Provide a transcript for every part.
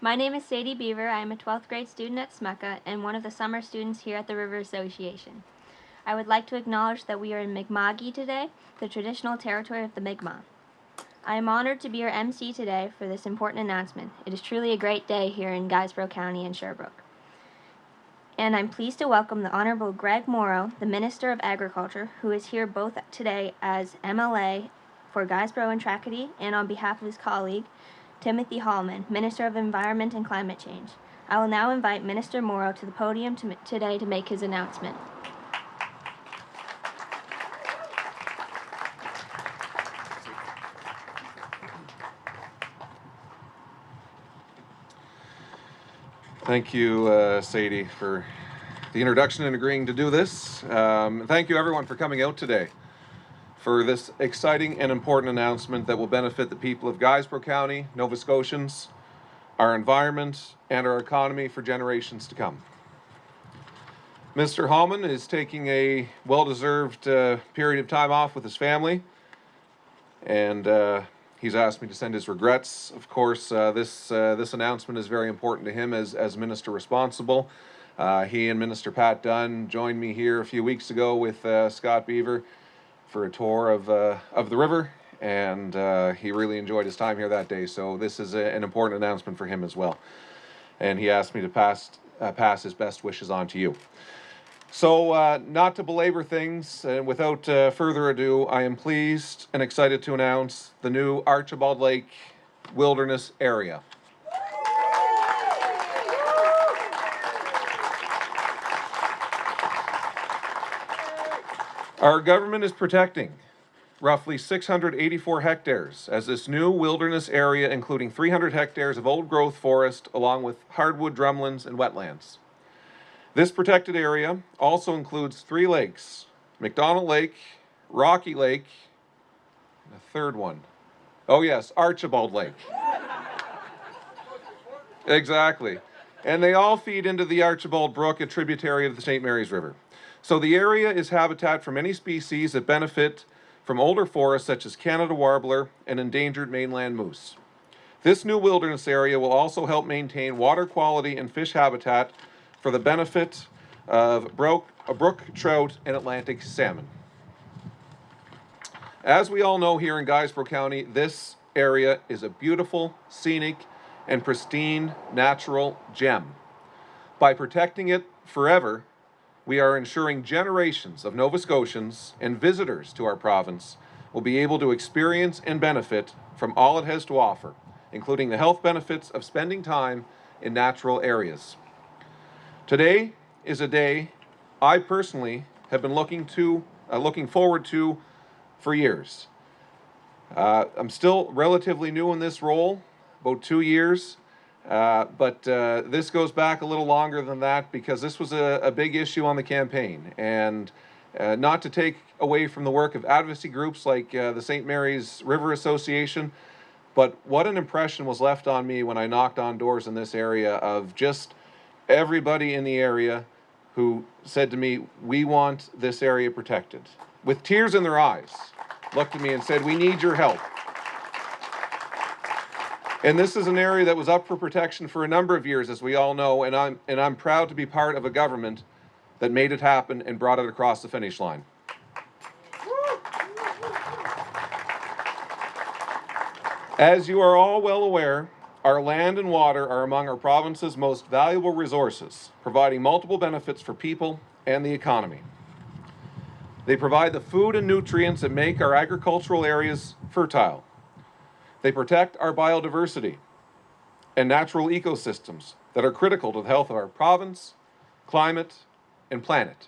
My name is Sadie Beaver. I am a 12th grade student at SMUCA and one of the summer students here at the River Association. I would like to acknowledge that we are in Mi'kma'ki today, the traditional territory of the Mi'kmaq. I am honored to be your MC today for this important announcement. It is truly a great day here in Guysborough County and Sherbrooke. And I'm pleased to welcome the Honorable Greg Morrow, the Minister of Agriculture, who is here both today as MLA for Guysborough-Tracadie and on behalf of his colleague, Timothy Halman, Minister of Environment and Climate Change. I will now invite Minister Morrow to the podium today to make his announcement. Thank you, Sadie, for the introduction and agreeing to do this. Thank you, everyone, for coming out today for this exciting and important announcement that will benefit the people of Guysborough County, Nova Scotians, our environment, and our economy for generations to come. Mr. Halman is taking a well-deserved period of time off with his family, and he's asked me to send his regrets. Of course, this announcement is very important to him as Minister responsible. He and Minister Pat Dunn joined me here a few weeks ago with Scott Beaver for a tour of the river, and he really enjoyed his time here that day. So this is an important announcement for him as well. And he asked me to pass his best wishes on to you. So not to belabor things, and without further ado, I am pleased and excited to announce the new Archibald Lake Wilderness Area. Our government is protecting roughly 684 hectares as this new wilderness area, including 300 hectares of old-growth forest, along with hardwood, drumlins, and wetlands. This protected area also includes 3 lakes: McDonald Lake, Rocky Lake, and a third one. Oh yes, Archibald Lake. Exactly. And they all feed into the Archibald Brook, a tributary of the St. Mary's River. So the area is habitat for many species that benefit from older forests such as Canada warbler and endangered mainland moose. This new wilderness area will also help maintain water quality and fish habitat for the benefit of brook, trout, and Atlantic salmon. As we all know here in Guysborough County, this area is a beautiful, scenic, and pristine natural gem. By protecting it forever, we are ensuring generations of Nova Scotians and visitors to our province will be able to experience and benefit from all it has to offer, including the health benefits of spending time in natural areas. Today is a day I personally have been looking forward to for years. I'm still relatively new in this role, about 2 years, but this goes back a little longer than that because this was a big issue on the campaign. And not to take away from the work of advocacy groups like the St. Mary's River Association, but what an impression was left on me when I knocked on doors in this area of just everybody in the area who said to me, "We want this area protected." With tears in their eyes, looked at me and said, "We need your help." And this is an area that was up for protection for a number of years, as we all know, and I'm proud to be part of a government that made it happen and brought it across the finish line. As you are all well aware, our land and water are among our province's most valuable resources, providing multiple benefits for people and the economy. They provide the food and nutrients that make our agricultural areas fertile. They protect our biodiversity and natural ecosystems that are critical to the health of our province, climate, and planet.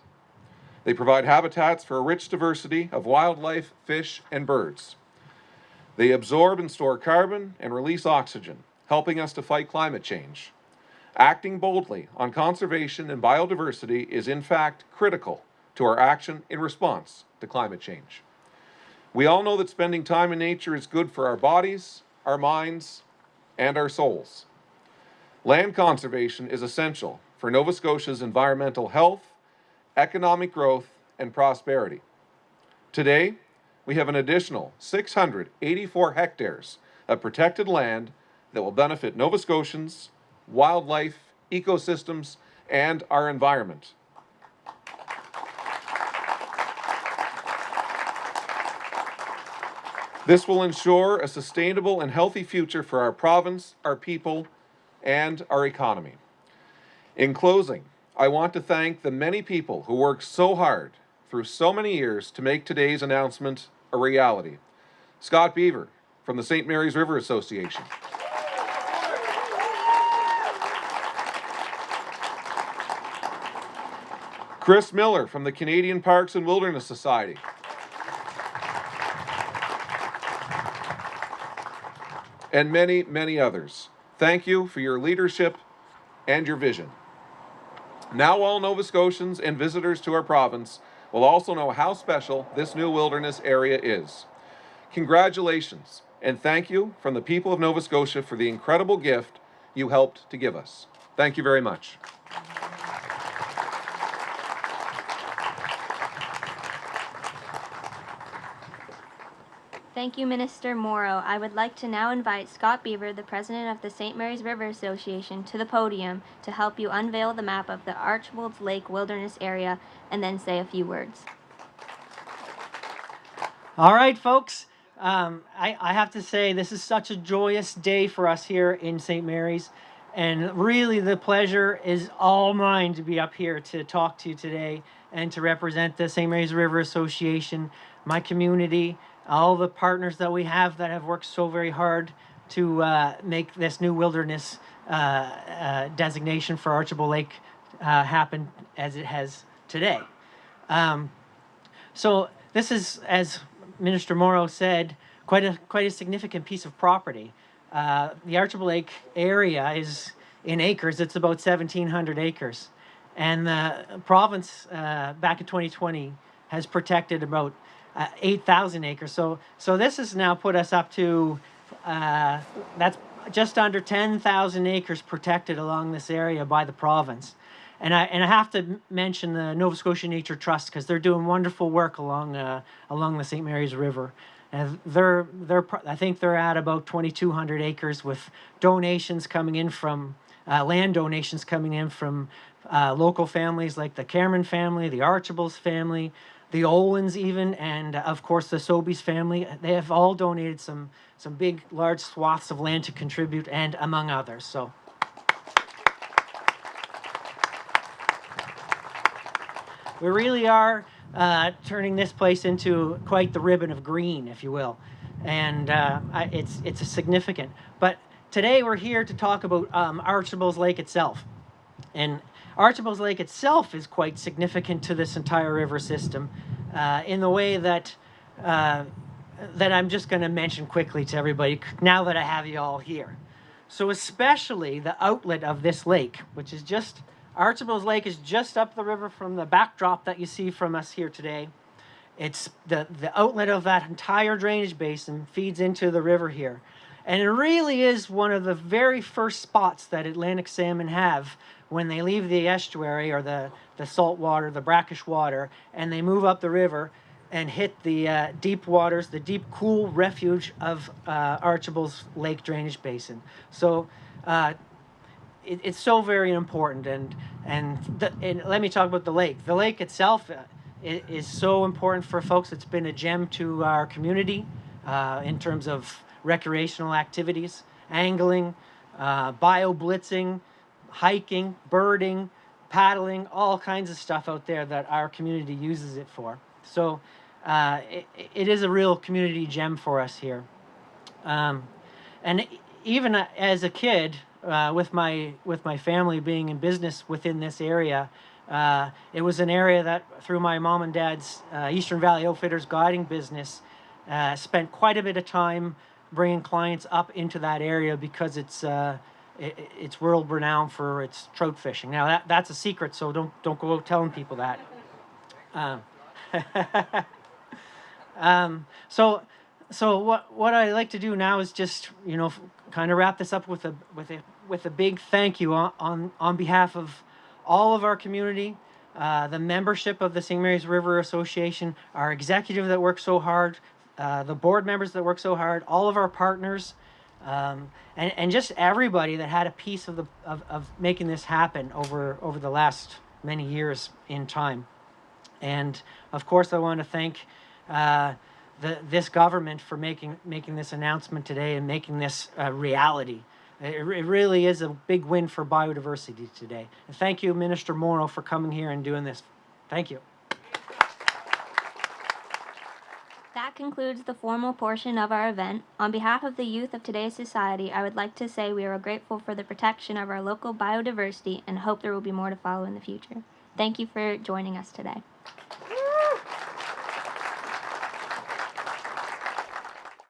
They provide habitats for a rich diversity of wildlife, fish, and birds. They absorb and store carbon and release oxygen, helping us to fight climate change. Acting boldly on conservation and biodiversity is in fact critical to our action in response to climate change. We all know that spending time in nature is good for our bodies, our minds, and our souls. Land conservation is essential for Nova Scotia's environmental health, economic growth, and prosperity. Today, we have an additional 684 hectares of protected land that will benefit Nova Scotians, wildlife, ecosystems, and our environment. This will ensure a sustainable and healthy future for our province, our people, and our economy. In closing, I want to thank the many people who worked so hard through so many years to make today's announcement a reality. Scott Beaver from the St. Mary's River Association. Chris Miller from the Canadian Parks and Wilderness Society. And many, many others. Thank you for your leadership and your vision. Now all Nova Scotians and visitors to our province will also know how special this new wilderness area is. Congratulations, and thank you from the people of Nova Scotia for the incredible gift you helped to give us. Thank you very much. Thank you, Minister Morrow. I would like to now invite Scott Beaver, the president of the St. Mary's River Association, to the podium to help you unveil the map of the Archibald Lake Wilderness Area and then say a few words. All right, folks. I have to say this is such a joyous day for us here in St. Mary's, and really the pleasure is all mine to be up here to talk to you today and to represent the St. Mary's River Association, my community, all the partners that we have that have worked so very hard to make this new wilderness designation for Archibald Lake happen as it has today. So this is, as Minister Morrow said, quite a significant piece of property. The Archibald Lake area is, in acres, it's about 1,700 acres. And the province, back in 2020, has protected about 8,000 acres. So this has now put us up to, that's just under 10,000 acres protected along this area by the province. And I have to mention the Nova Scotia Nature Trust, because they're doing wonderful work along the St. Mary's River. And I think they're at about 2,200 acres with donations coming in from land donations coming in from local families like the Cameron family, the Archibalds family, the Olins even, and of course the Sobeys family. They have all donated some big, large swaths of land to contribute, and among others. So. We really are turning this place into quite the ribbon of green, if you will, and it's a significant. But today we're here to talk about Archibald's Lake itself, and Archibald's Lake itself is quite significant to this entire river system, in the way that I'm just going to mention quickly to everybody now that I have you all here. So especially the outlet of this lake, which is just. Archibald's Lake is just up the river from the backdrop that you see from us here today. It's the outlet of that entire drainage basin feeds into the river here. And it really is one of the very first spots that Atlantic salmon have when they leave the estuary or the salt water, the brackish water, and they move up the river and hit the deep waters, the deep, cool refuge of Archibald's Lake drainage basin. So it's so very important, and let me talk about the lake. The lake itself is so important for folks. It's been a gem to our community in terms of recreational activities, angling, bio-blitzing, hiking, birding, paddling, all kinds of stuff out there that our community uses it for. So it is a real community gem for us here. And even as a kid, with my family being in business within this area, it was an area that through my mom and dad's Eastern Valley Outfitters guiding business, spent quite a bit of time bringing clients up into that area because it's world renowned for its trout fishing. Now that's a secret, so don't go out telling people that. So what I like to do now is just kind of wrap this up with a big thank you on behalf of all of our community, the membership of the St. Mary's River Association, our executive that works so hard, the board members that work so hard, all of our partners, and just everybody that had a piece of making this happen over the last many years in time. And of course, I want to thank this government for making this announcement today and making this a reality. It really is a big win for biodiversity today. And thank you, Minister Morrow, for coming here and doing this. Thank you. That concludes the formal portion of our event. On behalf of the youth of today's society, I would like to say we are grateful for the protection of our local biodiversity and hope there will be more to follow in the future. Thank you for joining us today.